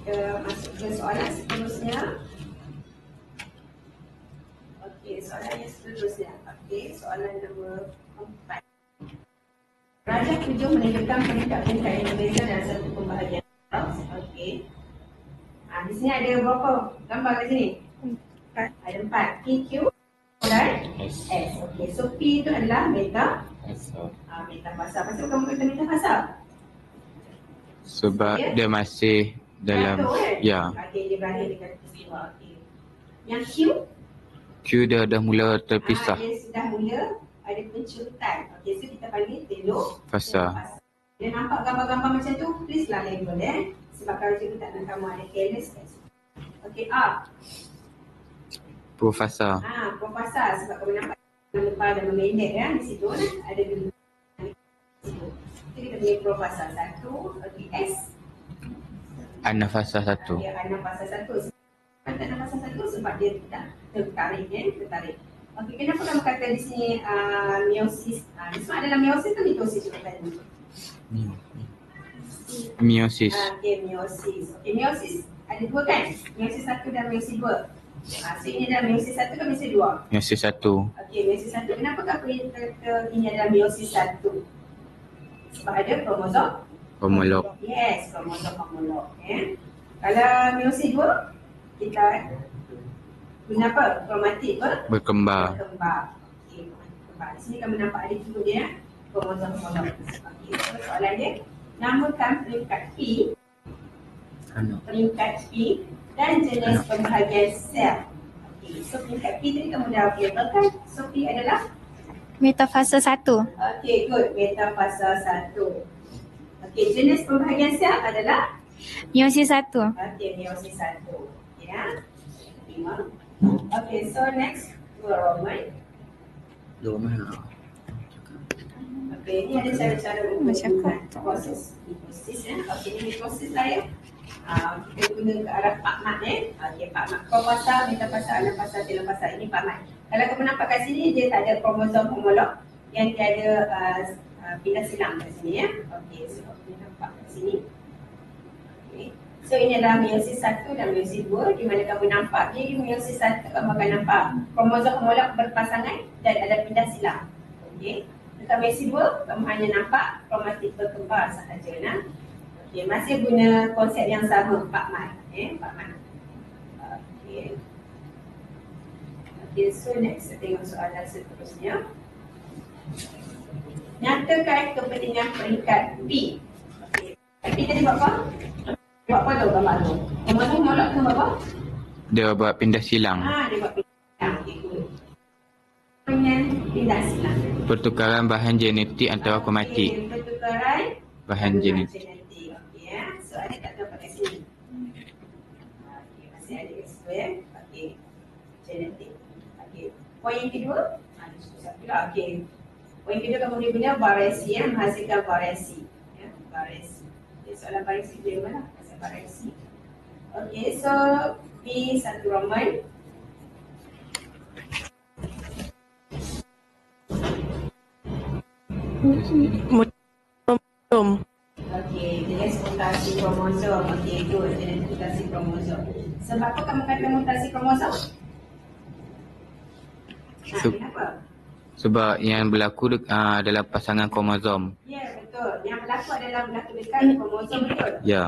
Kita masuk ke soalan seterusnya. Okey, soalan yang seterusnya. Okey, soalan nombor 4. Rajah 7 menunjukkan peringkat-peringkat yang berbeza dalam satu pembahagian. Okey. Di sini ada berapa gambar kat sini? 4. Ada 4. P, Q dan S. Okey, so P itu adalah meta fasa. Pasal kamu kata meta fasa? Sebab dia masih dalam ya. Okey, dia berada dekat peristiwa. Okey. Yang Q Dia dah mula terpisah. Dia sudah mula ada pencurutan. Okey, so kita panggil telok Fasa. Dia nampak gambar-gambar macam tu, please lah label sebab kalau cikgu tak nak kamu ada careless. Okey, R. Profasa. Profasa sebab kamu nampak lebar dan memendek di situ ada di situ. Jadi kita punya profasa 1. Okey, S. Anafasa 1. Ya, anafasa 1. Kata anafasa 1 sebab dia dah tertarik. Okey, kenapa kamu kata di sini meiosis? Sebab adalah meiosis atau mitosis juga tadi? Meiosis. Okey, meiosis. Okey, meiosis ada dua kan? Meiosis 1 dan meiosis 2. So ini adalah meiosis 1 ke meiosis 2? Meiosis 1. Okey, meiosis 1. Kenapa kata ini adalah meiosis 1? Sebab ada kromosom Homolog. Yes, kromosom homolog. Kalau meiosis 2, kita guna apa? Kromatik Berkembar. Okey, berkembar. Di sini kamu nampak ada juga dia kromosom homolog. Okey, so soalan dia, namakan peringkat P dan jenis pembahagian sel. Okey, so peringkat P tadi kamu dah labelkan. So P adalah metafasa 1. Okey, good. Metafasa 1. Okey, jenis pembahagian sel adalah Meiosis 1. Okey, meiosis 1. Ya. 5. Okey, so next Roman. Okey, ini ada cara-cara untuk proses mitosis Okey, ini mitosis lah ya. Kita guna ke arah Pak Mat Okey, Pak Mat. Profasa, metafasa, anafasa, telofasa. Ini Pak Mat. Kalau kamu nampak kat sini, dia tak ada kromosom homolog yang dia ada pindah silang kat sini Okey, so kamu nampak kat sini. Okey. So ini adalah meiosis 1 dan meiosis 2 di mana kamu nampak dia di meiosis 1 kamu akan nampak kromosom homolog berpasangan dan ada pindah silang. Okey. Dekat meiosis 2 kamu hanya nampak kromatik berkembar sahaja Okey, masih guna konsep yang sama Pak Mat. Pak Mat. Okey. Okey, so next kita tengok soalan seterusnya. Nyatakan kepentingan peringkat P. Okey. P tadi buat apa? Buat apa tu gambar tu? Kromosom homolog tu buat apa? Dia buat pindah silang. Dia buat pindah silang. Okey, good. Dengan pindah silang. Pertukaran bahan genetik antara kromatik. Pertukaran bahan genetik. Okey, so ada tak tahu kat sini? Okey, masih ada explain. Okey, genetik. Okey, poin yang kedua. Okey, poin kedua kamu boleh guna variasi menghasilkan variasi. Variasi. Okay, soalan variasi dia mana? Pasal variasi. Okey, so B1 Roman. Okey, jenis mutasi kromosom. Okey, good. Jenis mutasi kromosom. Sebab apa kamu kata mutasi kromosom? Kenapa? Sebab yang berlaku adalah pasangan kromosom. Ya, betul. Yang berlaku adalah berlaku dekat kromosom, betul? Ya.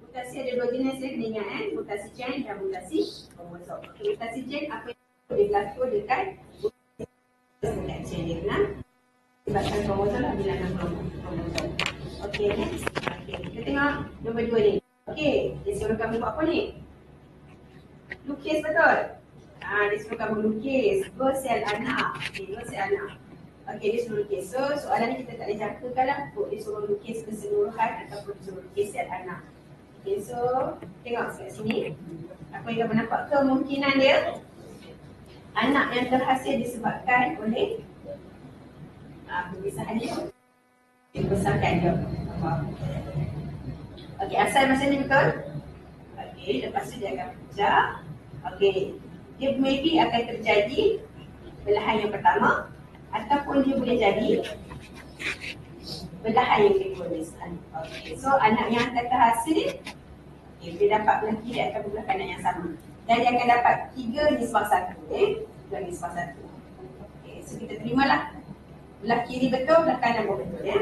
Mutasi ada dua jenis kena ingat mutasi gen dan mutasi kromosom. Mutasi gen apa yang berlaku dekat gen dia sebabkan kromosom adalah dalam kromosom. Okey, next. Okey, kita tengok nombor 2 ni. Okey, dia suruh kamu buat apa ni? Lukis, betul? Dia suruh kamu lukis dua sel anak. Okey, dua sel anak. Okey, dia suruh lukis. So, soalan ni kita tak boleh jangkakan lah dia suruh lukis keseluruhan ataupun dia suruh lukis sel anak. Okey, so tengok kat sini. Apa yang kamu nampak kemungkinan dia? Anak yang terhasil disebabkan oleh perpisahan dia. Dibesarkan dia. Okey, asal macam ni betul? Okey, lepas tu dia akan pecah. Okey, dia maybe akan terjadi belahan yang pertama ataupun dia boleh jadi belahan yang kedua. Okey, so anak yang akan terhasil Okey, dia dapat belah kiri atau belah kanan yang sama. Dan dia akan dapat 3:1. Belah nisbah 1. Okey, so kita terimalah. Belah kiri betul, belah kanan pun betul ya.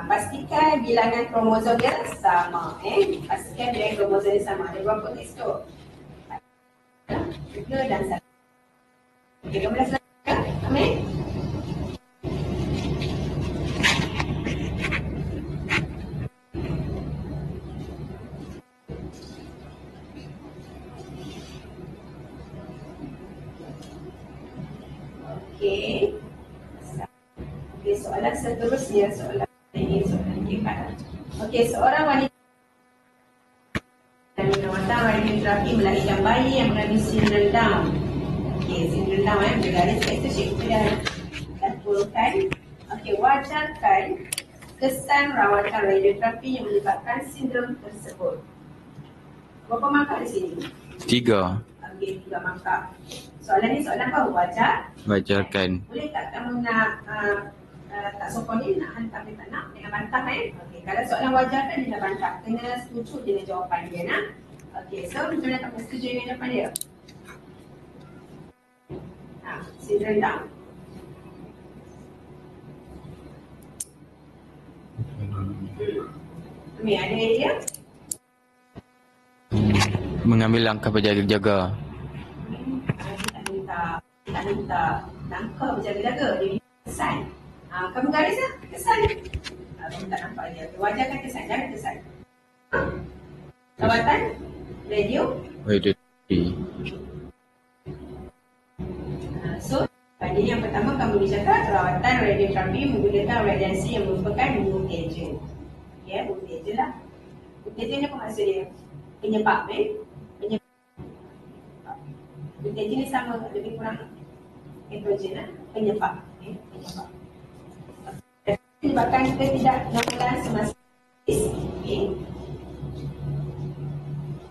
Pastikan bilangan kromosom dia sama. Pastikan bilangan kromosom dia sama. Ada berapa X tu? 3 dan 1. Okey, kamu dah selesai? Amin? Okey. Okey, soalan seterusnya, soalan ini, soalan keempat. Okey, seorang wanita dan perawatan radioterapi melahirkan bayi yang mengandung sindrom Down. Okey, sindrom Down bergaris X-shape. Kita dah turunkan. Okey, wajarkan kesan rawatan radioterapi yang menyebabkan sindrom tersebut. Berapa markah di sini? 3. Okey, 3 markah. Soalan ni soalan apa? Wajar? Wajarkan. Boleh tak kamu nak tak sokong ni, nak hantar dia tak nak dengan bantah Okey, kalau soalan wajar kan dia dah bantah. Kena setuju dengan jawapan dia nak. Okey, so macam mana kamu setuju dengan jawapan dia? Sindrom Down. Amir, ada idea? Mengambil langkah berjaga-jaga. Tak minta langkah berjaga-jaga. Dia minta kesan. Kamu garis lah kesan. Kamu tak nampak dia. Wajarkan kesan, jangan kesan. Rawatan radio. So, pada yang pertama kamu bercakap rawatan radioterapi menggunakan radiasi yang merupakan mutagen. Ya, mutagen lah. Mutagen ni apa maksud dia? Penyebab mutagen ni sama, lebih kurang heterogen lah. Penyebab. Menyebabkan kita tidak normal semasa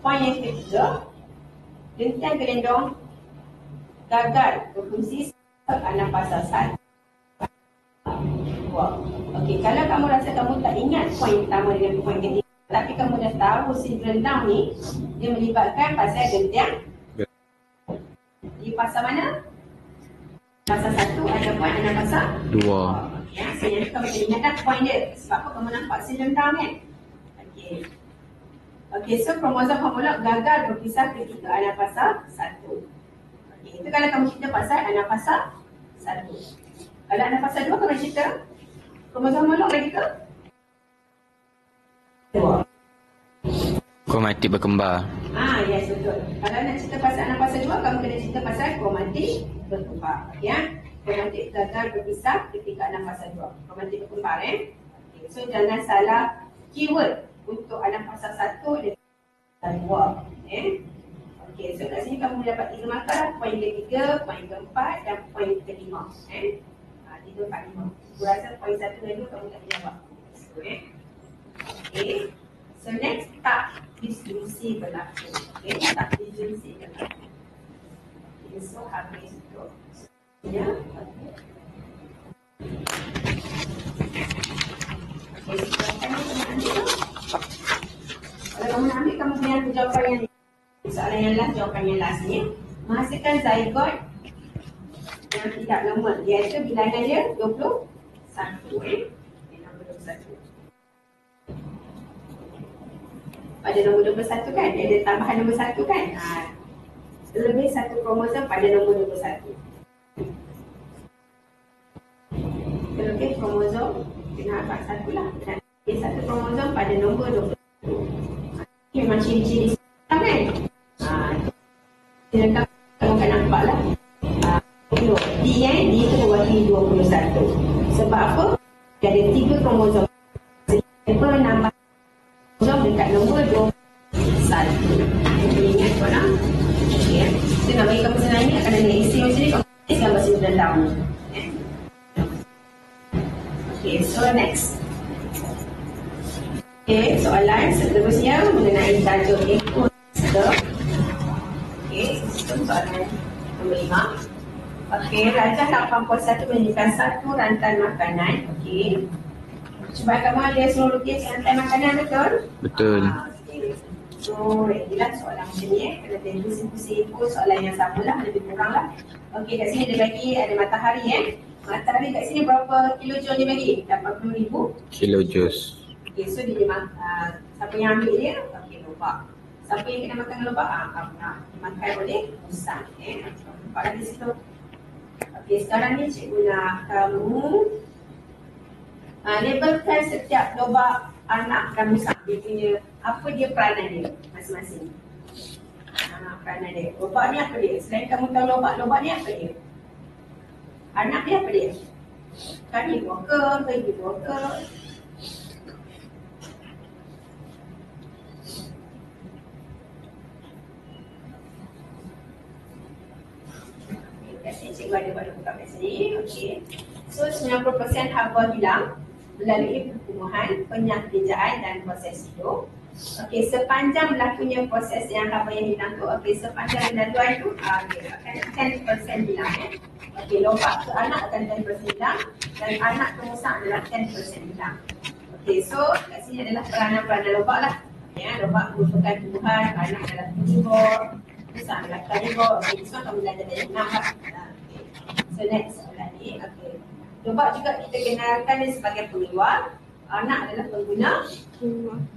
Poin yang ketiga, lentian gelendong gagal berfungsi anak pasal 1. Okey, kalau kamu rasa kamu tak ingat poin pertama dengan poin ketiga, tapi kamu dah tahu sindrom Down ni dia melibatkan pasal gentian. Di pasal mana? Pasal 1 ada poin, ada pasal 2. Ya, so jadi kamu kena ingatkan poin dia. Sebab apa kamu nampak sindrom Down kan? Okey. Okey, so kromosom homolog gagal berpisah ketika anak pasal 1. Okey, itu kalau kamu cerita pasal anak pasal 1. Kalau anak pasal 2 kamu cerita kromosom homolog lagi ke? 2. Kromatik berkembar. Yes, betul. Kalau nak cerita pasal anak pasal 2, kamu kena cerita pasal kromatik berkembar. Ya, kromatik gagal berpisah ketika anak pasal 2. Kromatik berkembar Okay. So jangan salah keyword untuk anak pasal 1 dan pasal 2. Okey, so kat sini kamu dapat 3 markah lah. Poin ketiga, poin keempat dan poin kelima. 3, 4, 5. Aku rasa poin 1 dan 2 kamu tak jawab. Okey. So next, tak distribusi berlaku. Tak distribusi berlaku. Okay, so habis itu. Ya. Okay, silakan kamu ambil. Kalau kamu nak ambil, kamu punya jawapan yang ni. Soalan yang last, jawapan yang last ni. Menghasilkan zygote yang tidak lemah. Iaitu bilangan dia 21. Nombor 21. Pada nombor 21 kan, dia ada tambahan nombor 1 kan. Lebih satu kromosom pada nombor 21. Lebih kromosom, kena agak satu lah. Dan lebih satu kromosom pada nombor 21. Ini memang ciri-ciri kan. Silakan kamu akan nampak lah. D itu mewakili 21. Sebab apa? Dia ada 3 kromosom. Siapa nambah kromosom dekat nombor 21. Boleh ingat korang? Okay. Kita nak bagi kamu senang ingat. Kerana dengan isi macam ni, kamu tulis gambar sindrom Down. Okay, so next. Okay, soalan seterusnya mengenai tajuk ekosistem. Okay, sistem soalan nombor 5. Okey, rajah 81 menunjukkan satu rantai makanan. Okey. sebab kamu ada suruh lukis rantai makanan, betul? Betul. Okay. So, inilah soalan macam ni. Kalau dia pusing-pusing pun soalan yang sama lah, lebih kurang lah. Okey, kat sini dia bagi ada matahari Matahari kat sini berapa kilojoule dia bagi? 80,000 Kilojoule. Okey, so dia siapa yang ambil dia? Okey, lobak. Siapa yang kena makan lobak? Dimakan oleh musang. Nampak lagi situ. Okey, sekarang ni cikgu nak kamu labelkan setiap lobak anak dan musang. Dia punya, apa dia peranan dia masing-masing. Peranan dia. Lobak ni apa dia? Selain kamu tahu lobak ni apa dia? Anak dia apa dia? Karnivor ke? Herbivor ke? Kat sini cikgu ada buat buka kat sini. Okey. So 90% haba hilang melalui pertumbuhan, penyakitjaan dan proses hidup. Okey, sepanjang berlakunya proses yang haba yang hilang tu, okey, sepanjang laluan tu akan 10% hilang Okey, lobak ke anak akan 10% hilang dan anak ke musang adalah 10% hilang. Okey, so kat sini adalah peranan-peranan lobak lah. Lobak merupakan tumbuhan, anak adalah herbivor, musang adalah karnivor. Okey, semua kamu belajar dari 6 lah. Okey. So next soalan ni, okey. Lobak juga kita kenalkan dia sebagai pengeluar. Anak adalah pengguna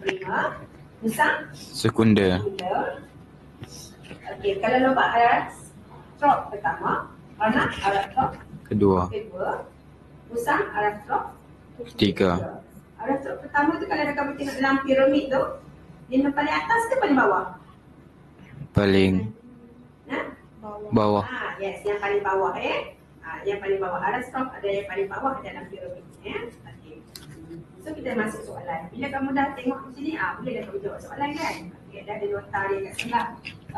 primer, musang Sekunder. Okey, kalau lobak arah strok pertama, anak arah strok Kedua. musang arah strok Ketiga. Arah strok pertama tu kalau kamu tengok dalam piramid tu, dia paling atas ke paling bawah? Paling bawah. Yes, yang paling bawah yang paling bawah. Arah strok ada yang paling bawah dalam piramid Okey. So kita masuk soalan. Bila kamu dah tengok macam ni, boleh dah kamu jawab soalan kan? Okay, dah ada nota dia kat sebelah.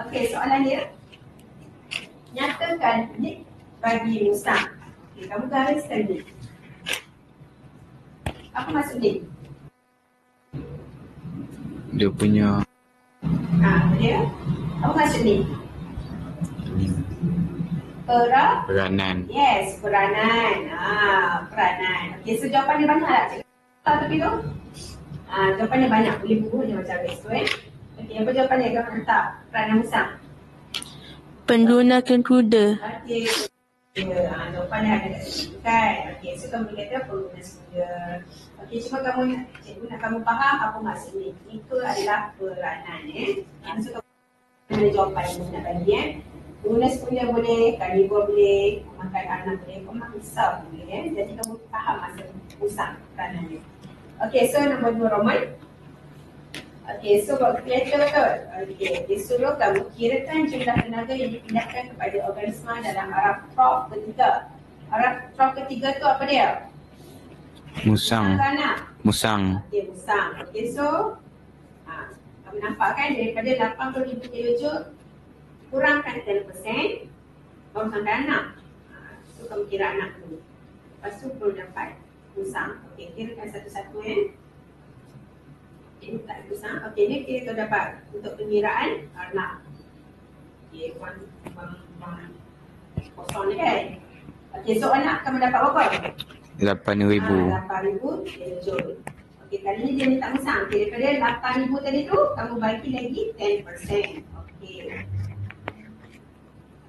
Okey, soalan dia. Nyatakan ni bagi musang. Okey, kamu gariskan ni. Apa maksud ni? Dia punya Dia. Apa maksud ni? peranan. Yes, peranan. Peranan. Okey, so jawapan dia banyak tak? Tapi tu? Jawapannya banyak. Boleh bubuh je macam biasa Okey, apa jawapan dia? Kamu letak peranan musang. Menggunakan kuda. Okey. Jawapan dia ada kat situ kan. Okey, so kamu kata pengguna kuda. Okey, cuma cikgu nak kamu faham apa maksud ni. Itu adalah peranan So kamu ada jawapan yang nak bagi Pengguna sekunder boleh, karnivor boleh, makan anak boleh, pemangsa boleh Jadi kamu faham maksud musang peranan dia. Okey, so nombor 2 Roman. Okey, so buat calculator betul? Okey, disuruh kamu kirakan jumlah tenaga yang dipindahkan kepada organisma dalam araf trough ketiga. Araf trough ketiga tu apa dia? Musang. Musang. Okey, musang. Okey, so kamu nampak kan daripada 80,000 kilojoule kurangkan 10% baru sampai anak. So kamu kira anak dulu. Lepas tu perlu dapat musang. Okey, kirakan satu-satu Okey, tak musang. Okey, ni kira kau dapat untuk pengiraan anak. Okey, kosong ni kan. Okey, so anak kamu dapat berapa? 8,000. 8,000 kilojoule. Okey, kali ni dia minta musang. Okey, daripada 8,000 tadi tu, kamu bagi lagi 10%. Okey.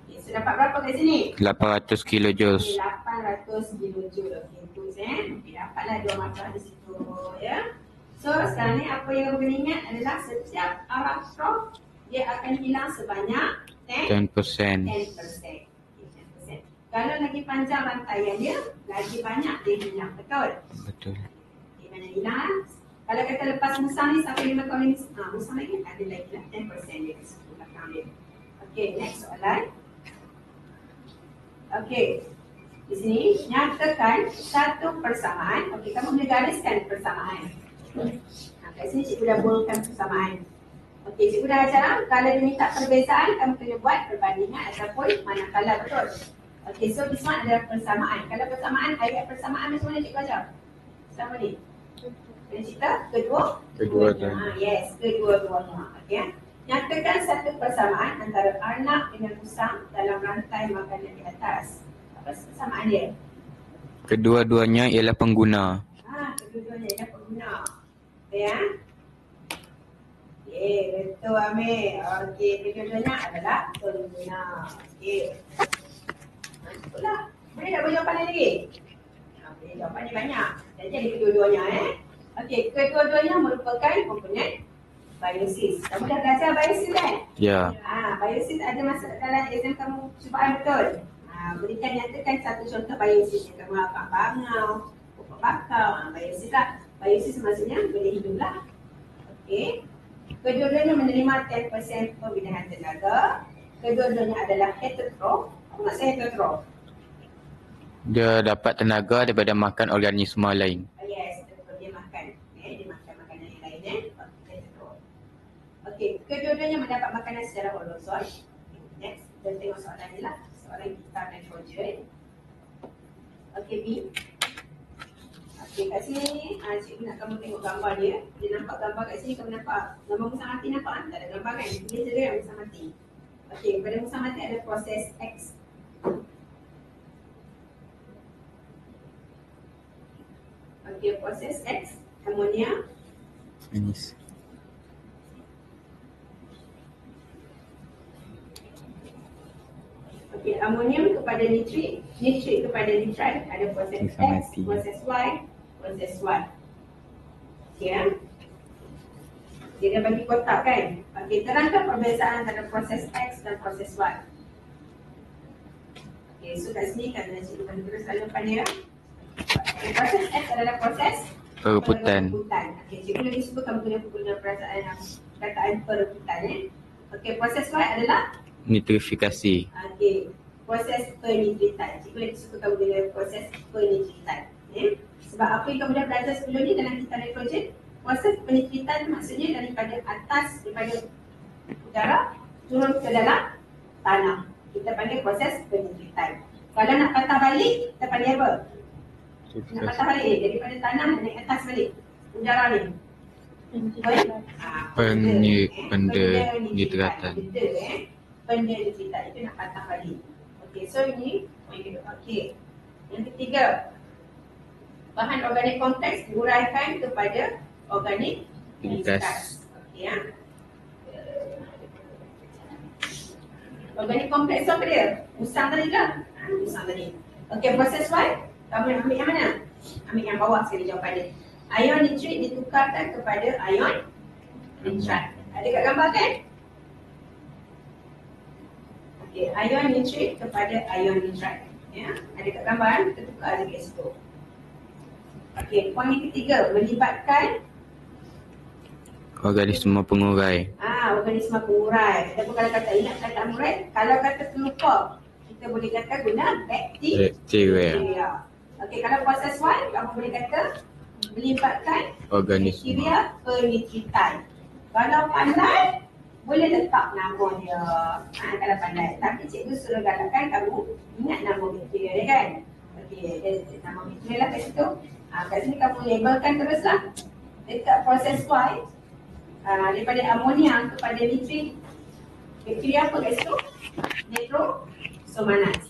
Okey, so dapat berapa kat sini? 800 kilojoule. Okey, 800 kilojoule. Okey, terus Okey, dapatlah 2 markah di situ So, sekarang ni apa yang kamu kena ingat adalah setiap araf stroke dia akan hilang sebanyak 10%. 10%. Kalau lagi panjang rantaian dia, lagi banyak dia hilang. Betul? Betul. Okay, banyak hilang. Kalau kata lepas musang ni sampai 5 tahun ni, musang lagi ada lagi lah 10% dia kat situ belakang dia. Okay, next soalan. Okay, di sini nyatakan satu persamaan. Okay, kamu boleh gariskan persamaan. Kat sini cikgu dah buatkan persamaan. Okey, cikgu dah ajar kalau dia minta perbezaan, kamu kena buat perbandingan ataupun manakala, betul? Okey, so this one adalah persamaan. Kalau persamaan, ayat persamaan macam mana cikgu ajar? Sama ni. Kena cerita? Kedua-duanya. Yes, kedua-duanya. Okey. Nyatakan satu persamaan antara anak dengan musang dalam rantai makanan di atas. Apa persamaan dia? Kedua-duanya ialah pengguna. Kedua kedua-duanya dapat guna. Okey ya. Okey, betul Amir. Okey, kedua-duanya adalah pengguna. Okey. Betul lah. Boleh tak buat jawapan lain lagi? Boleh, jawapan ni banyak. Jadi ada kedua-duanya Okey, kedua-duanya merupakan komponen biosis. Kamu dah belajar biosis kan? Ya. Biosis ada masuk dalam exam kamu cubaan betul? Berikan nyatakan satu contoh biosis yang kamu dapat bangau, pokok bakau, biosis lah. Biosis maksudnya boleh hidup lah. Okey. Kedua-duanya menerima 10% pembinaan tenaga. Kedua-duanya adalah heterotrof. Apa maksud heterotrof? Dia dapat tenaga daripada makan organisma lain. Yes, betul, dia makan. Dia makan makanan yang lain. Heterotrof. Okey, kedua-duanya mendapat makanan secara holozoid. Next, kita tengok soalan ni lah. Soalan kita nitrogen. Okey, B. Okey, kat sini cikgu nak kamu tengok gambar dia. Dia nampak gambar kat sini, kamu nampak gambar musang mati, nampak kan? Tak ada gambar kan? Dia je yang musang mati. Okey, pada musang mati ada proses X. Okey, proses X, amonia. Manis. Okey, amonium kepada nitrit, nitrit kepada nitrite, ada proses Musang X, mati. proses Y, proses Y. Okey ya. Dia dah bagi kotak kan? Okey, terangkan perbezaan antara proses X dan proses Y. Okey, so kat sini kan cikgu bagi terus selalu pada ya. Proses X adalah proses Perebutan. Okey, cikgu lagi suka kamu guna perasaan perkataan perebutan Okey, proses Y adalah Nitrifikasi. okey, proses penitritan. Cikgu lagi suka kamu guna proses penitritan. Sebab apa yang kamu dah belajar sebelum ni dalam kita nitrogen, proses penitritan maksudnya daripada atas, daripada udara turun ke dalam tanah. Kita panggil proses penitritan. Kalau nak patah balik, kita panggil apa? Nak patah balik daripada tanah naik atas balik. Udara ni. Pennitratan. Pennitratan itu nak patah balik. Okey, so ini okey. Yang ketiga, bahan organik kompleks diuraikan kepada organik viskas. Okey ya. Organik kompleks apa dia? Musang tadi ke? Musang tadi. Okey, proses Y, kamu ambil yang mana? Ambil yang bawah sekali jawapan dia. Ion nitrit ditukarkan kepada ion nitrite. Ada kat gambar kan? Okey, ion nitrit kepada ion nitrite. Ya, ada kat gambar kan? Kita tukar lagi kat situ. Okey, poin yang ketiga, melibatkan Organisme pengurai. organisme pengurai. Kita pun kalau kata ingat kata pengurai, kalau kata terlupa, kita boleh kata guna bakteria. Okey, kalau proses Y, kamu boleh kata melibatkan Organisme. bakteria penitritan. Kalau pandai, boleh letak nama dia. Kalau pandai. Tapi cikgu suruh galakkan kamu ingat nama bakteria dia kan. Okey, nama bakteria lah kat situ. Kat sini kamu labelkan teruslah. Dekat proses Y, daripada amonia kepada nitrit, bakteria apa kat situ? Nitrosomonas.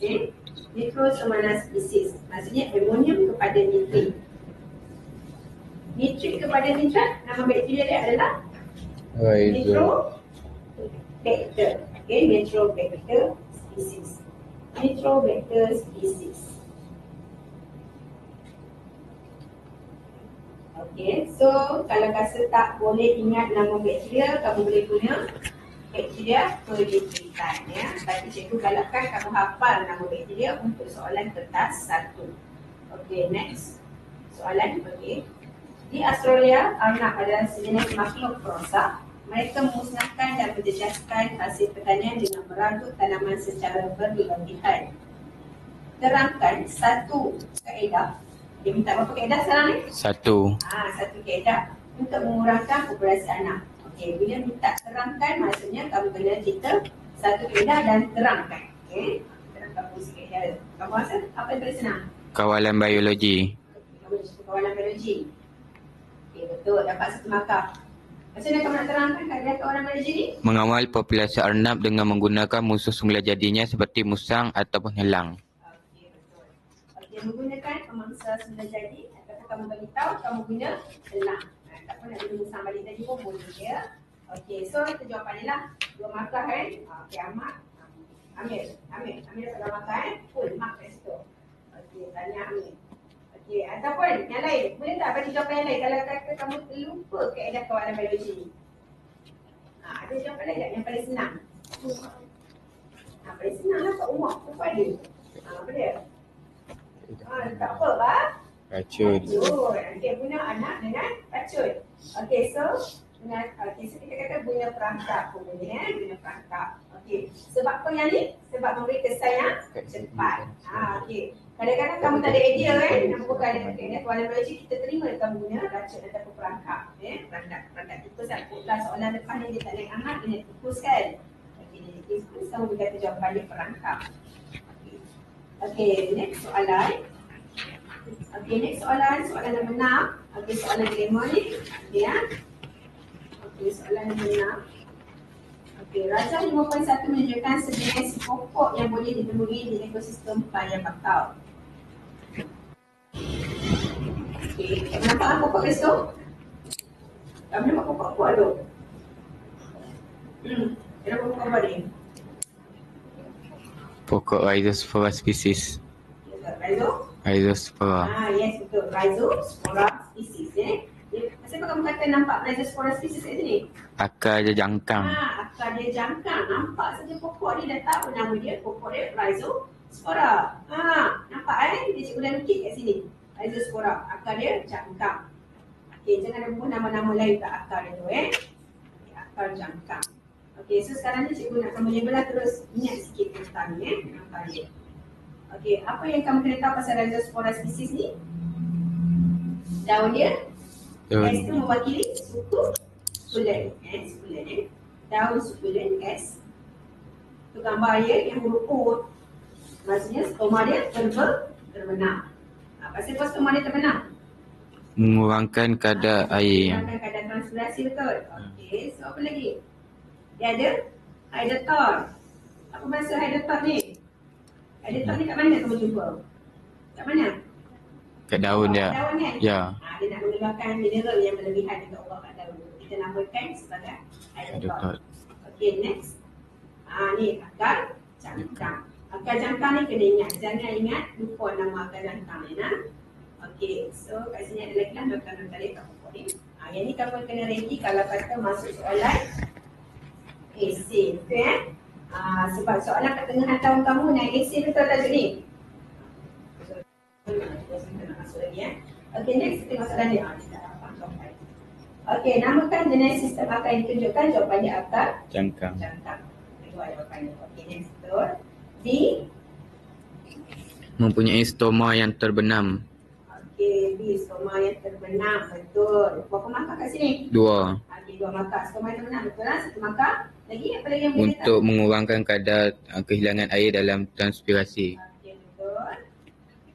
Nitrosomonas species. Maksudnya amonium kepada nitrit. Nitrit kepada nitrat, nama bakteria dia adalah Nitrobacter. Okay, Nitrobacter species. Nitrobacter species. Okay, so kalau rasa tak boleh ingat nama bakteria, kamu boleh guna bakteria penitritan ya. Tapi cikgu galakkan kamu hafal nama bakteria untuk soalan kertas 1. Okay, next. Soalan, okay. Di Australia, arnab adalah sejenis makhluk perosak. Mereka memusnahkan dan menjejaskan hasil pertanian dengan merangkut tanaman secara berlebihan. Terangkan satu kaedah. Dia minta berapa kaedah sekarang ni? Satu. Satu kaedah untuk mengurangkan populasi anak. Okey, bila minta terangkan maksudnya kamu kena cipta satu kaedah dan terangkan. Okey, terangkan fungsi kaedah. Kamu rasa apa yang paling senang? Kawalan biologi. Kamu cipta kawalan biologi. Okey, betul, dapat satu markah. Macam mana kamu nak terangkan kaedah kawalan biologi ni? Mengawal populasi arnab dengan menggunakan musuh semula jadinya seperti musang ataupun helang. Okey, betul. Okey, menggunakan pemangsa semula jadi ataupun kamu bagi tahu, kamu guna elang. Tak apa nak guna musang balik tadi pun boleh ya. Okey, so itu jawapan dia lah. 2 markah kan? Okey, Ahmad. Amir dapat 2 markah full mark kat situ. Okey, tanya Amir. Okey, ataupun yang lain, boleh tak bagi jawapan yang lain kalau kata kamu terlupa kaedah kawalan biologi ni? Ada jawapan lain tak yang paling senang? Paling senang lah kat rumah, apa ada? Apa dia? Tak apa lah. Racun. Okey, guna anak dengan racun. Okey, so kita kata guna perangkap pun boleh guna perangkap. Okey, sebab apa yang ni? Sebab memberi kesan yang cepat. Okey. Kadang-kadang kamu tak ada idea kan, nama bukan ada kawalan biologi, kita terima kamu guna racun ataupun perangkap. Perangkap tikus lah. Soalan depan ni dia tak naik Ahmad, dia nak tikus kan. Okey, dia nak tikus, kamu boleh kata jawapan dia perangkap. Okey, next soalan. Okey, next soalan nombor 6. Okey, soalan dilema ni. Okey ya. Okey, soalan nombor 6. Okey, rajah 5.1 menunjukkan sejenis pokok yang boleh ditemui di ekosistem yang bakau. Okey, nampak pokok kat situ? Kamu nampak pokok ada? Kenapa pokok apa ni? Pokok Rhizospora species. Rhizospora. Yes, betul. Rhizospora species Kenapa kamu kata nampak Rhizospora species kat sini? Akar dia jangkang. Akar dia jangkang. Nampak saja pokok dia dah tahu nama dia. Pokok dia Rhizospora. Nampak dia cikgu dah lukis kat sini. Rhizospora. Akar dia jangkang. Okey, jangan ada nama-nama lain kat akar dia tu Akar jangkang. Okey, so sekarang ni cikgu nak kamu label lah, terus ingat sikit tentang ni akar dia. Okey, apa yang kamu kena tahu pasal Rhizospora species ni? Daun dia S tu mewakili sukulen. Daun sukulen S. Tu gambar dia yang huruf O. Maksudnya stoma dia terbenam. Pasal apa stoma dia terbenam? Mengurangkan kadar air. Mengurangkan kadar transpirasi, betul. Okey, so apa lagi? Dia ada hydatod. Apa maksud hydatod ni? Hydatod ni kat mana kamu jumpa? Kat mana? Kat daun dia. Daun kan? Ya. Dia nak mengeluarkan mineral yang berlebihan untuk Allah kat daun. Kita namakan sebagai hydatod. Okey, next. Ni akar jangkang. Akar jangkang ni kena ingat. Jangan ingat lupa nama akar jangkang ni. Okey, so kat sini ada lagi lah nota-nota dia kat pokok ni. Yang ni kamu kena ready kalau kata masuk soalan esei. Betul sebab soalan pertengahan tahun kamu naik esei, betul tajuk ni? Okey, next tengok soalan dia. Okey, namakan jenis sistem akar yang ditunjukkan. Jawapan dia akar Jangkang. Kedua jawapannya. Okey, next betul. B. Mempunyai stoma yang terbenam. Okey, B. Stoma yang terbenam. Betul. Berapa markah kat sini? 2. Okey, 2 markah. Stoma yang terbenam. Betul lah. 1 markah. Lagi apa lagi yang boleh Untuk mengurangkan kadar kehilangan air dalam transpirasi. Okey, betul.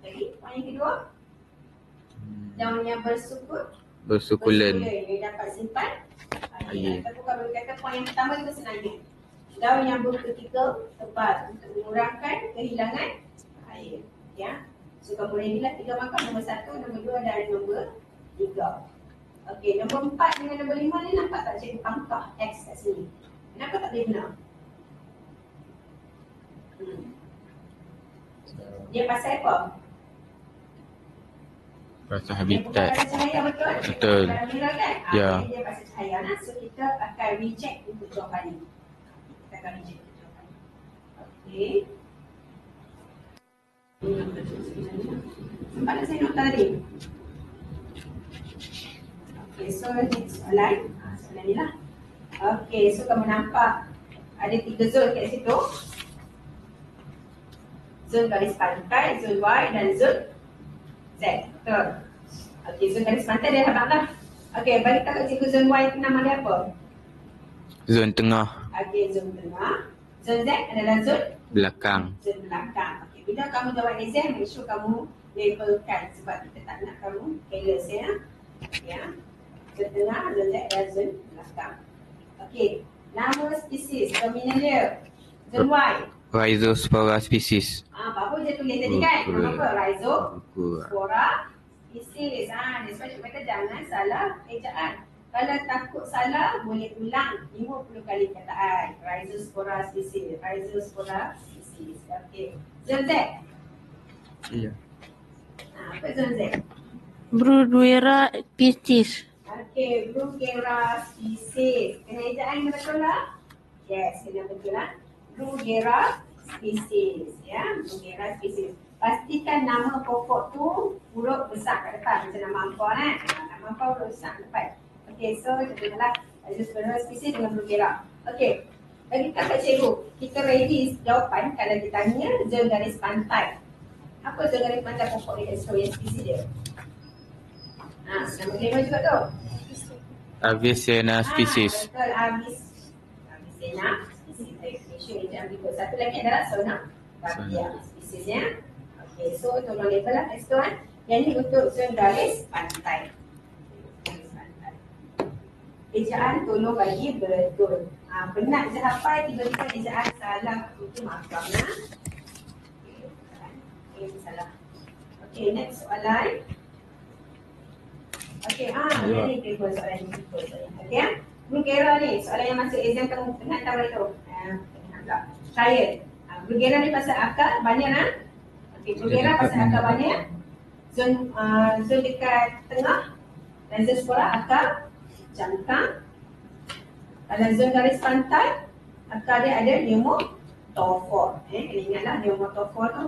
Lagi, poin yang kedua. Daun yang Bersukulen. Dia dapat simpan Air. Ataupun kalau kata poin yang pertama itu senangnya. Daun yang berketika tebal untuk mengurangkan kehilangan air. Ya. So kamu ready lah 3 markah, nombor 1, nombor 2 dan nombor 3. Okey, nombor 4 dengan nombor 5 ni nampak tak cikgu pangkah X kat sini? Kenapa tak boleh guna? Dia pasal apa? Pasal Dia habitat. bukan pasal cahaya, betul? Betul. Bukan merah kan? Ya. Dia pasal cahaya. So kita akan reject untuk jawapan ni. Kita akan reject untuk jawapan ni. Okey. Sempat nak saya nota tadi? Okey, so next soalan. Soalan ni lah. Okey, so kamu nampak ada 3 zon kat situ. Zon garis pantai, zon Y dan zon Z. Betul. Okey, zon garis pantai dia habang lah. Okey, balik tak kat cikgu zon Y itu nama dia apa? Zon tengah. Okey, zon tengah. Zon Z adalah zon Belakang. zon belakang. Okey, bila kamu jawab exam, make sure kamu labelkan sebab kita tak nak kamu careless ya. Ya. Zon tengah, zon Z dan zon belakang. Okey, nama spesies dominan dia. Zon Y. Rhizospora species. Baru je tulis tadi kan? Nama apa? Rhizospora species. That's why kita kata jangan salah ejaan. Kalau takut salah, boleh ulang 50 kali kataan. Rhizospora species. Rhizospora species. Okey. Zon Z. Iya. Apa zon Z? Bruguera piscis. Okey, Bruguera species. Kena ejaan yang betul lah? Yes, kena betul lah. Bruguera species. Ya, Bruguera species. Pastikan nama pokok tu huruf besar kat depan. Macam nama ampau kan? Nama ampau huruf besar kat depan. Okey, so contohlah Rhizospora species dengan Bruguera. Okey, bagi kakak cikgu, kita ready jawapan kalau ditanya zon garis pantai. Apa zon garis pantai pokok dia? So, yang species dia. Nama kelima juga tu. Avicenna species. Betul, Avicenna species. Satu lagi adalah Sona Raffia spesiesnya. Okey, so tolong label lah next one. Yang ni untuk zon garis pantai. Garis pantai. Ejaan tolong bagi betul. Penat je hafal, tiba-tiba ejaan salah. Itu maafkan lah. Okey, salah. Okey, next soalan. Okey, yang ni paper soalan ni. Okey, Bruguera ni, soalan yang masuk exam kamu ingat tak balik tu? Ingat pula. Trial. Bruguera ni pasal akar banyak lah. Okey, Bruguera pasal akar banyak. Zon dekat tengah. Rhizospora akar jangkang. Kalau zon garis pantai, akar dia ada pneumotophor. Kena ingatlah pneumotophor tu.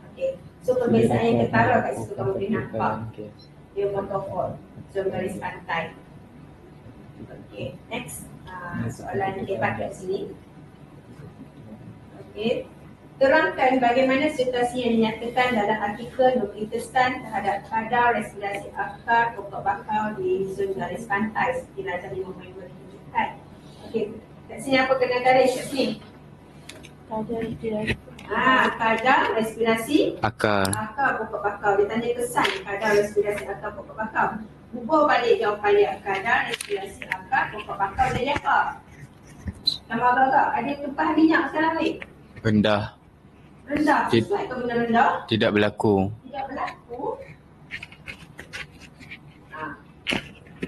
Okey, so perbezaan yang ketara kat situ kamu boleh nampak. Pneumotophor, zon garis pantai. Okey, next. Soalan keempat kat sini. Okey. Terangkan bagaimana situasi yang dinyatakan dalam artikel Nukleotistan terhadap kadar respirasi akar pokok bakau di zon garis pantai seperti Raja 5.2 ditunjukkan. Okey, kat sini apa kena garis kat sini? Kadar respirasi Akar. pokok bakau. Dia tanya kesan kadar respirasi akar pokok bakau. Ubah balik jawapan dia. Kadar respirasi akar pokok bakau jadi apa? Tambah agak-agak. Ada tumpahan minyak sekarang ni? Rendah. Rendah. Sesuai ke benda rendah? Tidak berlaku. Tidak berlaku.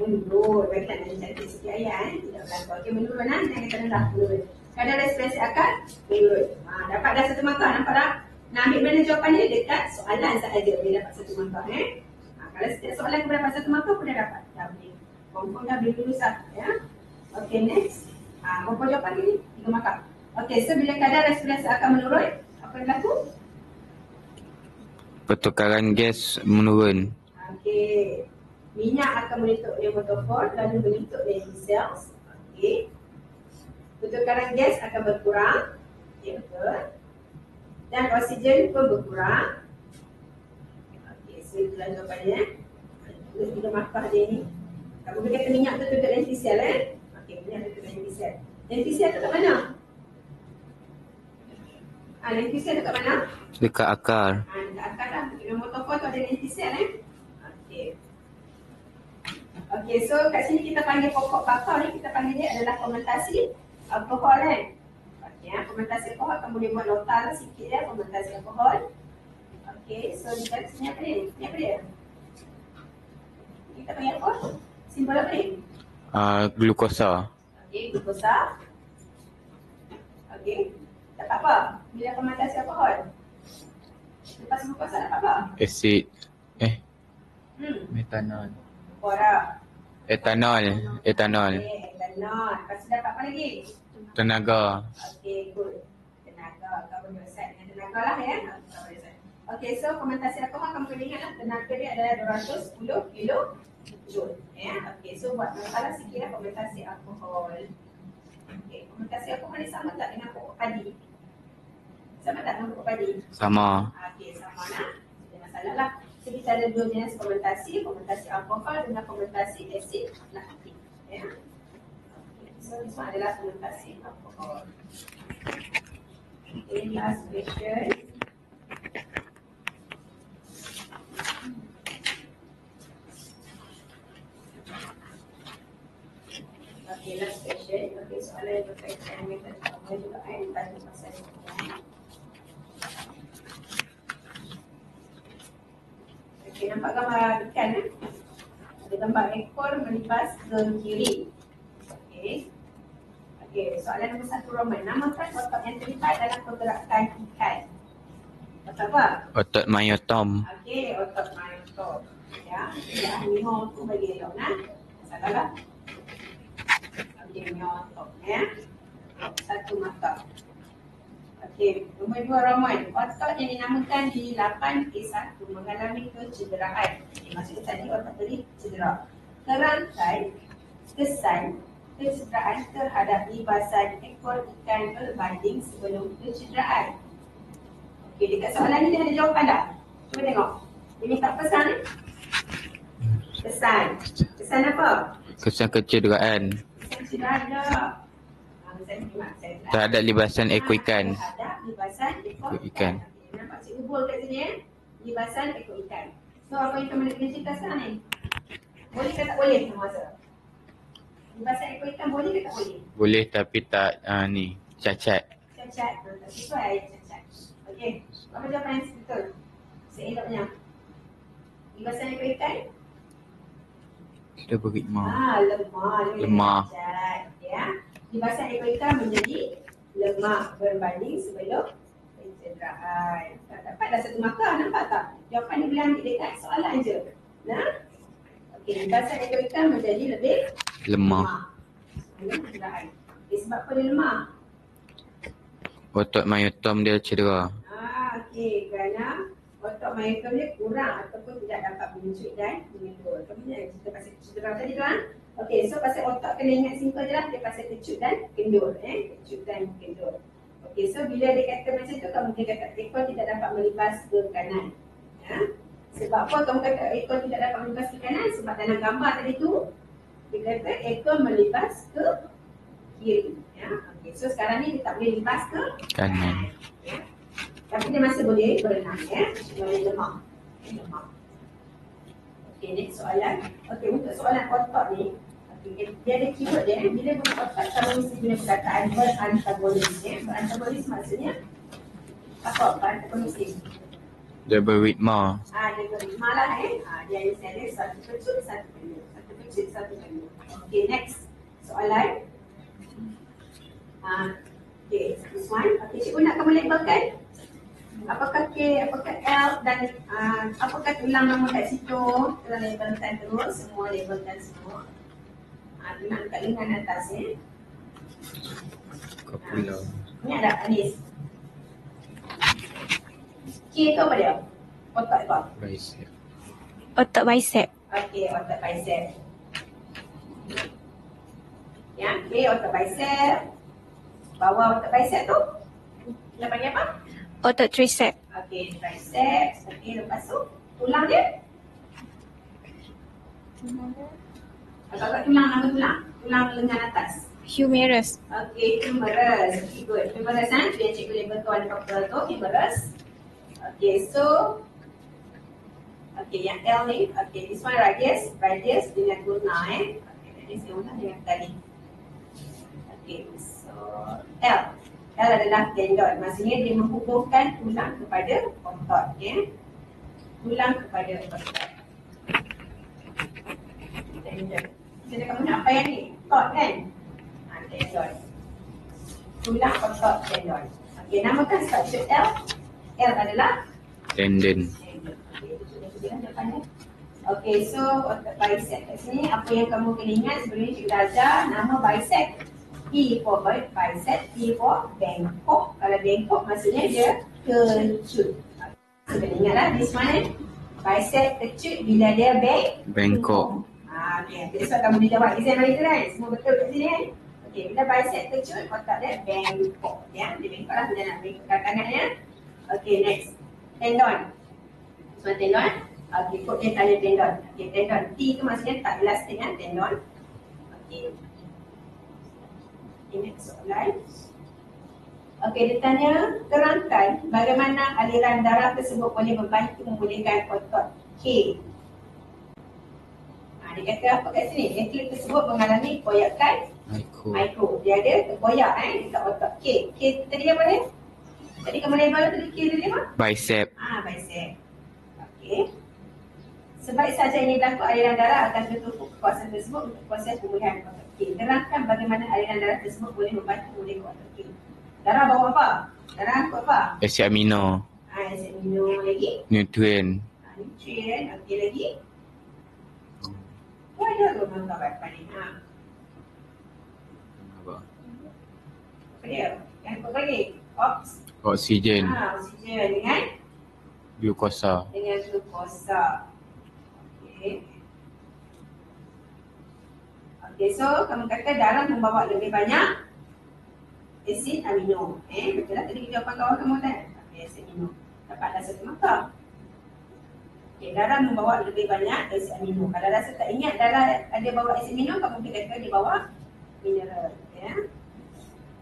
Menurut. Bagi tak nak cantik sikit ayat. Tidak berlaku. Okey, menurut mana? Jangan kata rendah. Menurut. Kadar respirasi akar? Menurut. Dapat dah 1 markah. Nampak tak? Nak ambil mana jawapannya? Dekat soalan sahaja. Dia dapat 1 markah. Kalau setiap soalan kita dapat 1 markah pun dah dapat. Dah boleh. Confirm dah boleh lulus lah. Ya. Okey, next. Berapa jawapan ni? 3 markah. Okey, so bila kadar respirasi akar menurun, apa yang berlaku? Pertukaran gas menurun. Okey. Minyak akan meletup pneumotophor lalu meletup Leydig cells. Okey. Pertukaran gas akan berkurang. Ya, betul. Dan oksigen pun berkurang. Okey, so itulah jawapannya. Tiga markah dia ni. Kamu boleh kata minyak tu tutup lenticel Okey, minyak tutup lenticel. Lenticel tu kat mana? Lenticel tu kat mana? Dekat akar. Dekat akar lah. Pneumotophor tu ada lenticel Okey. Okey, so kat sini kita panggil pokok bakau ni, kita panggil dia adalah fermentasi alkohol Okey, fermentasi alkohol kamu boleh buat nota lah sikit fermentasi alkohol. Okey, so di sini apa ni? Ni apa dia? Kita panggil apa? Simbol apa ni? Glukosa. Okey, glukosa. Okey, dapat apa? Bila fermentasi alkohol? Lepas glukosa dapat apa? Asid. Metanol. Bora. Etanol. Okey, etanol. Lepas tu dapat apa lagi? Tenaga. Okey, good. Tenaga. Carbon dioxide dengan tenaga lah Carbon dioxide. Okey, so fermentasi alkohol kamu kena ingat lah tenaga dia adalah 210 kilojoule. Okey, so buat masalah sikit fermentasi alkohol. Okey, fermentasi alkohol ni sama tak dengan pokok padi? Sama tak dengan pokok padi? Sama. Okey, sama lah. Ada masalah lah. So kita ada 2 jenis fermentasi alkohol dengan fermentasi asid laktik. So this one adalah fermentasi alkohol. Okay, last question. Okay, last question. Okay, soalan yang berkaitan dengan metode juga tanya pasal ni. Okey, nampak gambar ikan Ada gambar ekor melibas ke kiri. Okey. Okey, soalan nombor 1 Roman. Namakan otot yang terlibat dalam pergerakan ikan. Otot apa? Otot myotom. Okey, otot myotom. Ya, ya, myo tu bagi elok nah. Salah lah. Okey, myotom ya. Satu mata. Okey, nombor 2 Roman. Otot yang dinamakan di 8K1 mengalami kecederaan. Maksudnya tadi otot tadi cedera. Kerangkai kesan kecederaan terhadap libasan ekor ikan berbanding sebelum kecederaan. Okey, dekat soalan ni dia ada jawapan tak? Cuba tengok. Dia minta pesan ni. Kesan. Kesan apa? Kesan kecederaan Kesan kecederaan dah. terhadap libasan ekor ikan. Terhadap libasan ekor ikan. Okey, nampak cikgu bold kat sini libasan ekor ikan. So apa yang kamu nak kena cerita sekarang ni? Boleh ke tak boleh kamu rasa? Libasan ekor ikan boleh ke tak boleh? Boleh tapi tak ni cacat. Cacat. Tak sesuai ayat cacat. Okey. Apa jawapan yang betul? Seeloknya. Libasan ekor ikan? Sudah berikmah. Lemah. Lemah. Cacat. Ya. Libasan ekor ikan menjadi lemah berbanding sebelum pencederaan. Tak dapatlah satu markah, nampak tak? Jawapan ni boleh ambil dekat soalan je. Nah. Okey, libasan ekor ikan menjadi lebih Lemah. sebelum pencederaan. Okey, sebab apa dia lemah? Otot myotom dia cedera. Okey, kerana otot myotom dia kurang ataupun tidak dapat menunjuk dan menyentuh. Kemudian kita pasal cedera tadi tu Okey, so pasal otot kena ingat simple je lah. Dia pasal kecut dan kendur. Kecut dan kendur. Okey, so bila dia kata macam tu, kamu dia kata ekor tidak dapat melibas ke kanan. Ya. Sebab apa kamu kata ekor tidak dapat melibas ke kanan? Sebab dalam gambar tadi tu, dia kata ekor melibas ke kiri. Ya. Okey, so sekarang ni dia tak boleh libas ke Kanan. Ya. Tapi dia masih boleh berenang ya. Boleh lemah. Lemah. Okey, next soalan. Okey, untuk soalan otot ni, okay, dia ada keyword dia. Bila guna otot, kamu mesti guna perkataan berantagonis. Berantagonis maksudnya apa? Berantagonis. Dia berikmah. Dia beritma lah dia mesti ada satu kecut, satu kendur. Satu kecut, satu kendur. Okey, next soalan. Okey, this one. Okey, cikgu nak kamu labelkan. Apakah K, apakah L dan apakah tulang nama kat situ. Kita labelkan terus, semua labelkan semua. Tulang dekat lengan atas Kapula. Ni ada Anis. K tu apa dia? Otot apa? Bicep. Otot bicep. Okey, otot bicep. Ya, K otot bicep. Bawah otot bicep tu kita panggil apa? Otot tricep. Okey, triceps. Okey, lepas tu tulang dia. Agak-agak tulang, nama tulang. Tulang lengan atas. Humerus. Okey, humerus. Okey, good. Humerus dia cikgu label tuan doktor tu, humerus. Okey, so okey, yang L ni, okey, this one radius dengan guna Okey, radius yang guna dengan tali. Okey, so L adalah tendon. Maksudnya dia menghubungkan tulang kepada otot, tulang kepada otot. Tendon. Jadi kamu nak apa yang ni? Otot kan? Tendon. Tulang otot tendon. Okey, namakan struktur L. L adalah Tendon. tendon. Okey, itu sudah bilang jawapannya. Okey, so otot bicep kat sini, apa yang kamu kena ingat sebelum ni cikgu dah ajar, nama bicep. E for bicep, P for bengkok. Kalau bengkok maksudnya dia kecut. So kena ingatlah this one bicep kecut bila dia Bengkok. Okey, jadi sebab kamu dia jawab exam hari tu kan, semua betul kat sini Okey, bila bicep kecut, otak dia bengkok. Dia bengkok lah, dia nak bengkokkan tangannya. Okey, next. Tendon. So tendon. Okey, kod dia tanya tendon. Okey, tendon. T tu maksudnya tak elastik kan, tendon. Okey. Next soalan. Okey, dia tanya terangkan bagaimana aliran darah tersebut boleh membantu memulihkan otot K. Dia kata apa kat sini? Atlet tersebut mengalami koyakan mikro. Dia ada terkoyak dekat otot K. K tadi apa dia? Tadi kamu label tadi K tadi apa? Bicep. Bicep. Okey. Sebaik saja ini berlaku, aliran darah akan tertumpuk ke kawasan tersebut untuk proses pemulihan otot kiri. Terangkan bagaimana aliran darah tersebut boleh membantu memulihkan otot kiri. Darah bawa apa? Darah ikut apa? Asid amino, Asid amino lagi. nutrien. Nutrien, okey lagi. Oh, ada tu menggambarkan ni. Apa dia? Yang apa lagi? Oksigen, Oksigen dengan glukosa. glukosa. Okey. Okey, so kamu kata darah membawa lebih banyak asid amino. Betul lah tadi jawapan kawan kamu kan? Asid amino. Dapatlah satu markah. Okey, darah membawa lebih banyak asid amino. Kalau rasa tak ingat darah ada bawa asid amino, kamu boleh kata dia bawa mineral. Ya.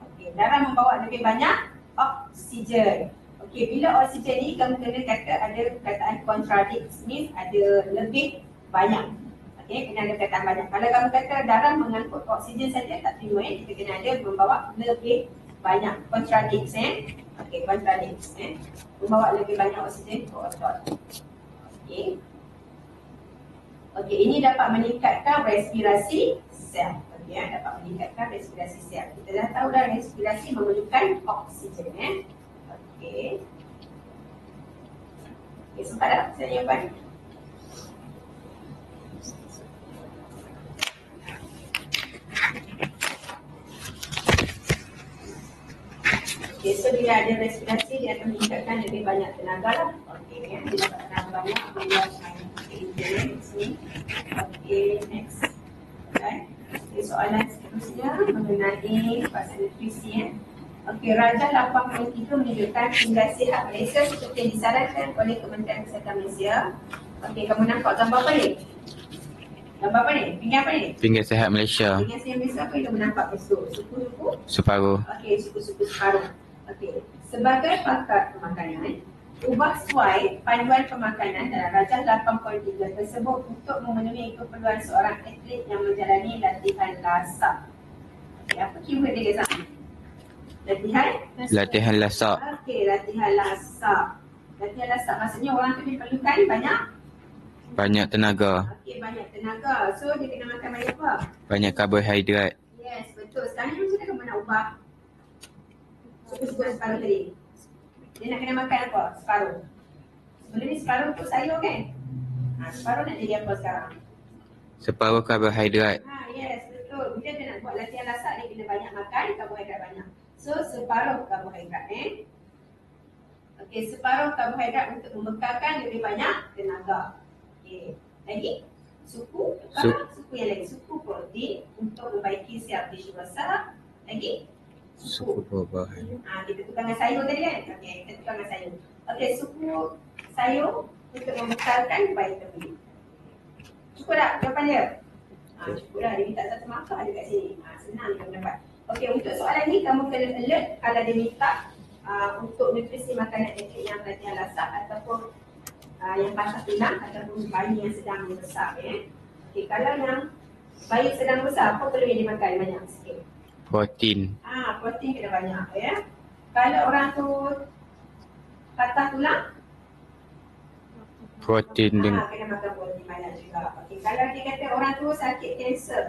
Okey, darah membawa lebih banyak oksigen. Okey, bila oksigen ni kamu kena kata ada perkataan contradict, means ada lebih banyak. Okey, kena ada perkataan banyak. Kalau kamu kata darah mengangkut oksigen saja tak terima, kita kena ada membawa lebih banyak. Contradict, Okey, contradict, membawa lebih banyak oksigen ke otot. Okey. Okey, ini dapat meningkatkan respirasi sel. Okey, dapat meningkatkan respirasi sel. Kita dah tahu dah respirasi memerlukan oksigen, Okey. Okey, sempat tak saya jawapan? Okey, so bila ada respirasi, dia akan meningkatkan lebih banyak tenaga lah. Okey, dia dapat tenaga banyak. Okey, sini. Okey, next. Okay, soalan seterusnya mengenai pasal nutrisi. Okey, Rajah 8.3 menunjukkan tinggal sihat Malaysia seperti yang disarankan oleh Kementerian Kesihatan Malaysia. Okey, kamu nampak gambar apa ni? Gambar apa ni? Pinggir apa ni? Pinggir sihat Malaysia. Pinggir sihat Malaysia apa yang kamu nampak besar? Suku-suku? Separuh. Okey, suku-suku separuh. Okey, sebagai pakar pemakanan, ubah suai panduan pemakanan dalam Rajah 8.3 tersebut untuk memenuhi keperluan seorang atlet yang menjalani latihan lasak. Okey, apa keyword dia sama? Latihan lasak. Okey, latihan lasak. Latihan lasak maksudnya orang tu diperlukan Banyak tenaga. Okey, banyak tenaga. So dia kena makan banyak apa? Banyak karbohidrat. Yes, betul. Sekarang ni macam mana kamu nak ubah suku-suku separuh tadi? Dia nak kena makan apa? Separuh. Sebelum ni separuh tu sayur kan? Separuh nak jadi apa sekarang? Separuh karbohidrat. Yes, betul. Bila dia nak buat latihan lasak, dia kena banyak makan, karbohidrat banyak. So, separuh karbohidrat. Okey, separuh karbohidrat untuk membekalkan lebih banyak tenaga. Okey, lagi? Suku yang lain. Suku protein untuk membaiki sel tisu besar. Lagi? Suku buah-buahan. Kita tukar dengan sayur tadi kan? Okey, kita tukar dengan sayur. Okey, suku sayur untuk membekalkan vitamin. Cukup tak jawapan dia? Cukup dah, dia minta satu markah ada kat sini. Senang dia dapat. Okey, untuk soalan ni kamu kena alert kalau dia minta untuk nutrisi makanan yang latihan lasak ataupun yang patah tulang ataupun bayi yang sedang membesar. Okey, kalau yang bayi sedang besar, apa perlu yang dimakan banyak sikit? Protein. Protein kena banyak ya. Kalau orang tu patah tulang, Protein dengan kena makan protein banyak juga. Okey, kalau dia kata orang tu sakit kanser,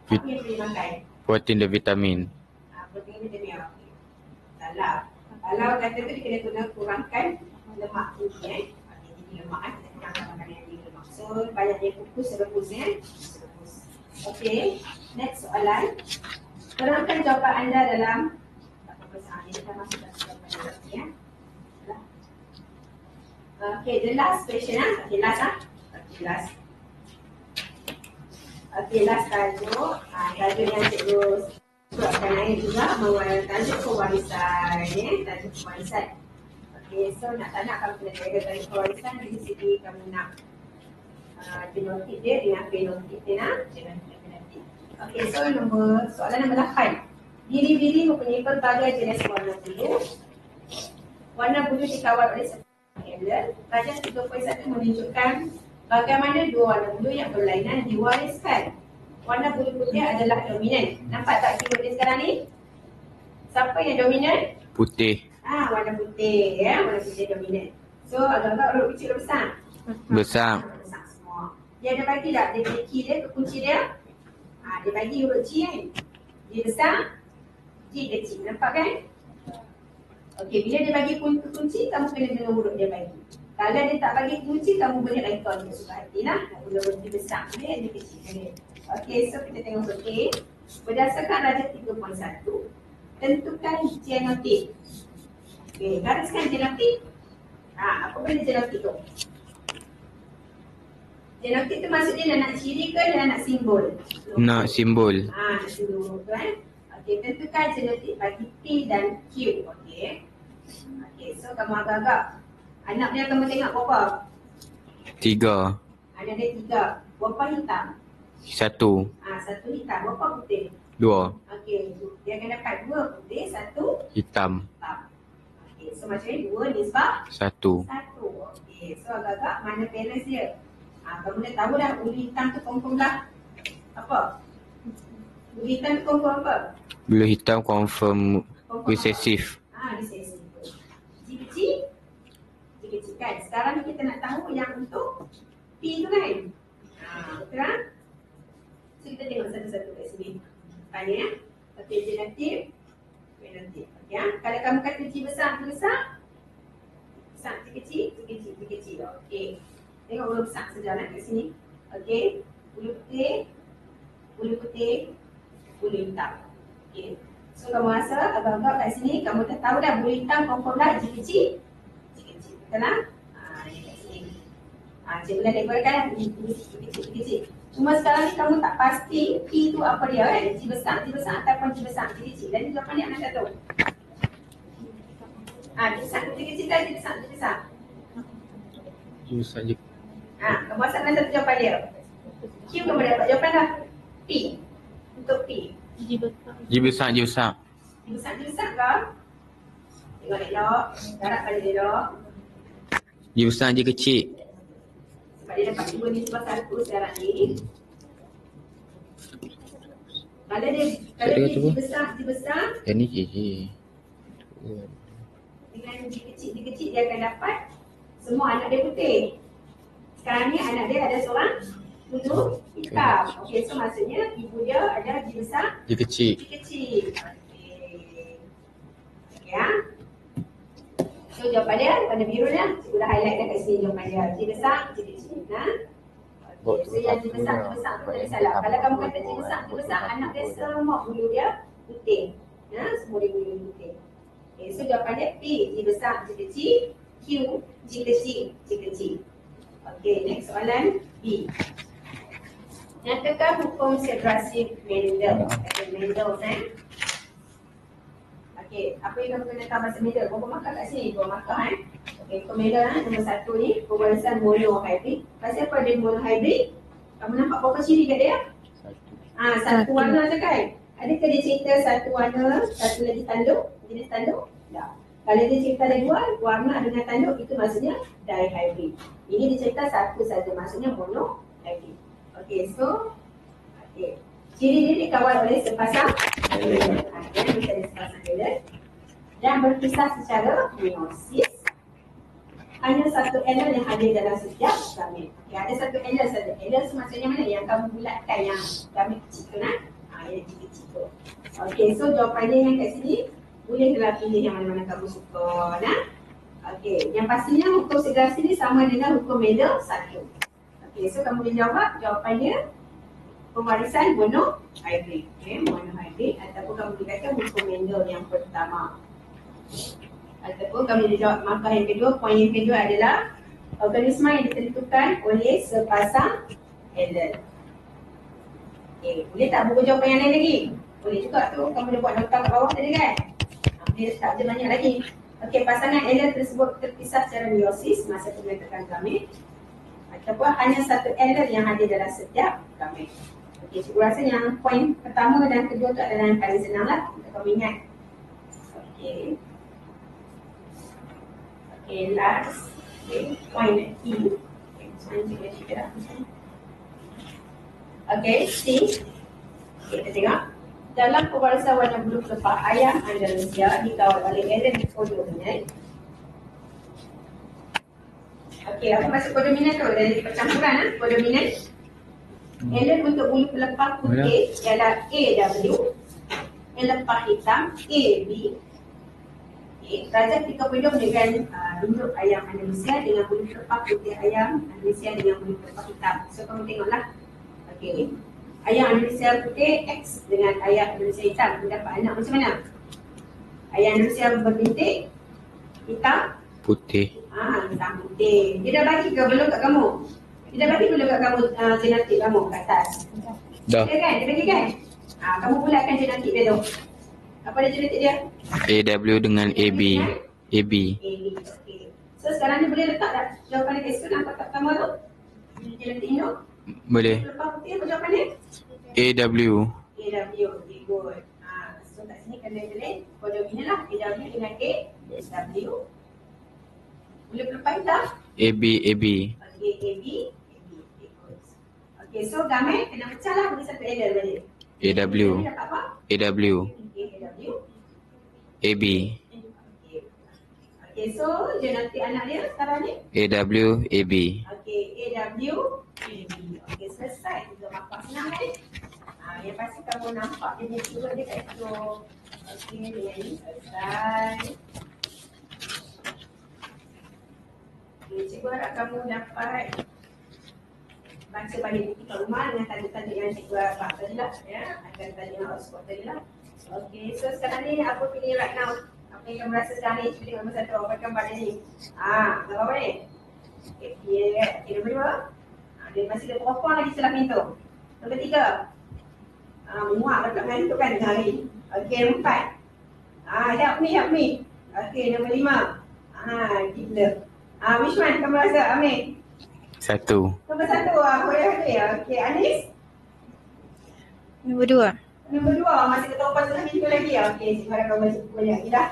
apa yang boleh makan? protein dan vitamin. Protein vitamin. Okey. Salah. Kalau kata tu dia kena kurangkan lemak tinggi. Tinggi lemak kita kurangkan makanan yang tinggi lemak. So banyaknya kukus rebus rebus. Okey. Next soalan. Terangkan jawapan anda dalam persamaan ini. Kita masuk dalam jawapan ini ya. Okay, the last question Okay, last Okay, last. Okay, last tajuk. Tajuk yang cikgu suapkan air juga mengenai tajuk pewarisan tajuk pewarisan. Okay, so nak tak nak kamu kena jaga tajuk pewarisan dari segi kamu nak genotype dia dengan phenotype dia nak. Okay, so soalan nombor 8. Biri-biri mempunyai pelbagai jenis warna bulu. Warna bulu dikawal oleh Rajah 3.1 menunjukkan bagaimana dua warna bulu yang berlainan diwariskan. Warna bulu putih adalah dominan. Nampak tak keyword dia sekarang ni? Siapa yang dominan? Putih. Warna putih ya, warna putih dominan. So agak-agak warna kecil atau besar? Besar. Besar semua. Dia ada bagi tak? Dia bagi key dia ke kunci dia? Dia bagi huruf G kan? G besar, G kecil. Nampak kan? Okey, bila dia bagi kunci, kamu kena dengar huruf dia bagi. Kalau dia tak bagi kunci, kamu boleh rekod dia suka hati lah. Huruf dia besar dia, dia kecil dia. Okey, so kita tengok huruf A. Berdasarkan darjah 3.1, tentukan genotik. Okey, gariskan genotik. Apa benda genotik tu? Genotik tu maksudnya nak ciri ke nak simbol? Nak simbol. Nak simbol tu kan. Okey, tentukan genotik bagi P dan Q. Okey. Okey, so kamu agak-agak. Anak dia kamu tengok berapa? 3. Anak dia 3. Berapa hitam? 1. 1 hitam. Berapa putih? 2. Okey, dia akan dapat 2 putih, 1 Hitam. hitam. Okey, so macam ni 2 nisbah 1. 1. Okey, so agak-agak mana balance dia? Kamu dah tahu dah bulu hitam tu confirm dah apa? Bulu hitam tu confirm apa? Bulu hitam confirm recessive. Recessive. G kecil? G kecil kan? Sekarang ni kita nak tahu yang untuk P tu kan? Betul kan? So kita tengok satu-satu kat sini. Tanya ya. Okey, genotik. Genotik. Okey, kalau kamu kata G besar, G besar. Besar, G kecil, G kecil, G kecil. Okey. Tengok bulu besar saja kat sini. Okey. Bulu putih. Bulu putih. Bulu hitam. Okey. So kamu rasa agak-agak kat sini kamu dah tahu dah bulu hitam confirm dah G kecil. G kecil. Betul tak? Ni kat sini. Cikgu dah labelkan G kecil. Cuma sekarang ni kamu tak pasti P tu apa dia kan? G besar ataupun G besar, G kecil. Dan jawapan dia mana satu? G besar, G kecil dan G besar, G besar. G besar je. Kamu rasa mana satu jawapan dia? Q kamu dapat jawapan dah. P. Untuk P. G besar, G besar. G besar kau? Tengok elok. Darab pada dia elok. G besar, G kecil. Sebab dia dapat 2 nisbah 1 sekarang ni. Kalau dia G besar. Yang ni G. Dengan G kecil dia akan dapat semua anak dia putih. Sekarang ni anak dia ada seorang bulu hitam. Okey, so maksudnya ibu dia ada G besar, G kecil. G kecil. Okey. Ya. So jawapan dia warna biru dah. Cikgu dah highlight dah kat sini jawapan dia. G besar, G kecil. Okay, so yang G besar tu tak ada salah. Kalau kamu kata G besar, anak dia semua bulu dia putih. Semua dia bulu putih. Okay, so jawapan dia P, G besar, G kecil. Q, G kecil, G kecil. Okay, next soalan B. Nyatakan hukum separasi Mendel. Mendel kan? Okay, apa yang kamu kena tahu bahasa Mendel? Berapa markah kat sini? 2 markah kan? Okay, hukum Mendel nombor 1 ni, pembalasan monohybrid. Pasal apa dia monohybrid? Kamu nampak berapa ciri kat dia? Satu warna je kan? Adakah dia cerita satu warna, satu lagi tanduk? Jenis tanduk? Tak. Kalau dia cerita ada 2, warna dengan tanduk, itu maksudnya dihybrid. Ini dia cerita satu saja, maksudnya monohybrid. Okay, so ciri dia dikawal oleh sepasang elemen. Misalnya sepasang elemen dan berpisah secara meiosis. Hanya satu elemen yang hadir dalam setiap gamet. Okay, ada satu elemen saja. Elemen maksudnya mana? Yang kamu bulatkan yang gamet kecil tu kan? Yang kecil tu. Okay, so jawapannya yang kat sini bolehlah pilih yang mana-mana kamu suka. Okay, yang pastinya hukum segregasi ni sama dengan hukum Mendel 1. Okay, so kamu boleh jawab jawapannya pemarisan monohybrid. Okay, monohybrid ataupun kamu boleh kata hukum Mendel yang pertama. Ataupun kamu boleh jawab markah yang kedua, poin yang kedua adalah organisma yang ditentukan oleh sepasang elemen. Okay, boleh tak buku jawapan yang lain lagi? Boleh juga tu, kamu dah buat nota kat bawah tadi kan? Boleh tak ada banyak lagi. Okay, pasangan elemen tersebut terpisah secara meiosis masa pembentukan gamet. Ataupun hanya satu elemen yang hadir dalam setiap gamet. Okey, cikgu rasa yang poin pertama dan kedua tu adalah yang paling senang lah untuk kamu ingat. Okey. Okey, last. Okey, poin E. Okey, sekarang cikgu cerita dah. Okey, C. Okey, kita tengok. Dalam pembalasan warna bulu kelopak ayam Andalusia dikawal oleh elemen kodominat. Okey, apa maksud kodominat tu? Dari percampuran kodominat Allen untuk bulu pelepah putih ialah AW. Pelepah hitam AB. Okay. Darjah 30 dengan induk ayam Andalusia dengan bulu pelepah putih ayam Andalusia dengan bulu pelepah hitam. So kamu tengoklah. Okey. Ayam Andalusia putih X dengan ayam Andalusia hitam. Dia dapat anak macam mana? Ayam Andalusia berbintik hitam Putih. hitam putih. Dia dah bagi ke belum kat kamu? Dia dah bagi belum kat kamu genetik kamu kat atas? Dah. Dia kan? Dia bagi kan? Kamu bulatkan genetik dia tu. Apa dia genetik dia? AW dengan AB. AB. Okey. So sekarang ni boleh letak tak jawapan dia tu dalam kotak pertama tu? Genetik induk. Boleh. Lepas putih apa jawapan dia? AW. AW. Okey, good. So kat sini kena tulis kode ini lah. AW dengan AW. Boleh pelepah hitam? AB. AB. Okey, AB. Okay, good. Okey, so gamet kena pecah lah bagi satu error balik. AW. Ini dapat apa? AW. Okey, AW. AB. Okey, so genetik anak dia sekarang ni? AW. AB. Okey, AW, AB. Okey, selesai. Kita nampak senang kan? Yang pasti kamu nampak dia punya turut dia kat situ. Okey, dengan ini selesai. Okey, cikgu harap kamu dapat baca balik buku kat rumah dengan tanda-tanda yang cikgu dapat tadi lah. Ya, akan tadi yang hotspot tadi lah. Okey, so sekarang ni apa pilih right now? Apa yang kamu rasa sekarang ni? Cuba tengok nombor satu, apa gambar dia ni? Gambar apa ni? Okey, nombor dua. Dia masih ada teropong lagi setelah pintu. Nombor tiga. Muak kat belakang tu kan tengah hari. Okey, nombor empat. Help me. Okey, nombor lima. Gila. Which one kamu rasa, Amir? Satu. Nombor satu, aku yang ada ya. Okey, Anis? Nombor 2. Nombor dua, masih ada teropong setelah pintu lagi ya. Okey, cikgu harap kamu baca buku lagi dah.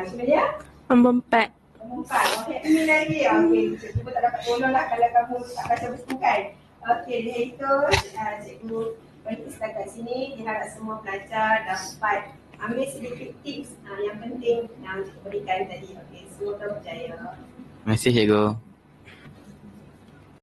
Cuma dia? Nombor 4. Nombor empat. Okey, ini lagi ya. Okey, cikgu tak dapat tolong lah kalau kamu tak baca buku kan. Okey, dia itu cikgu bagi setakat sini. Diharap semua pelajar dapat ambil sedikit tips yang penting yang cikgu berikan tadi. Okey, semoga berjaya. Terima kasih cikgu.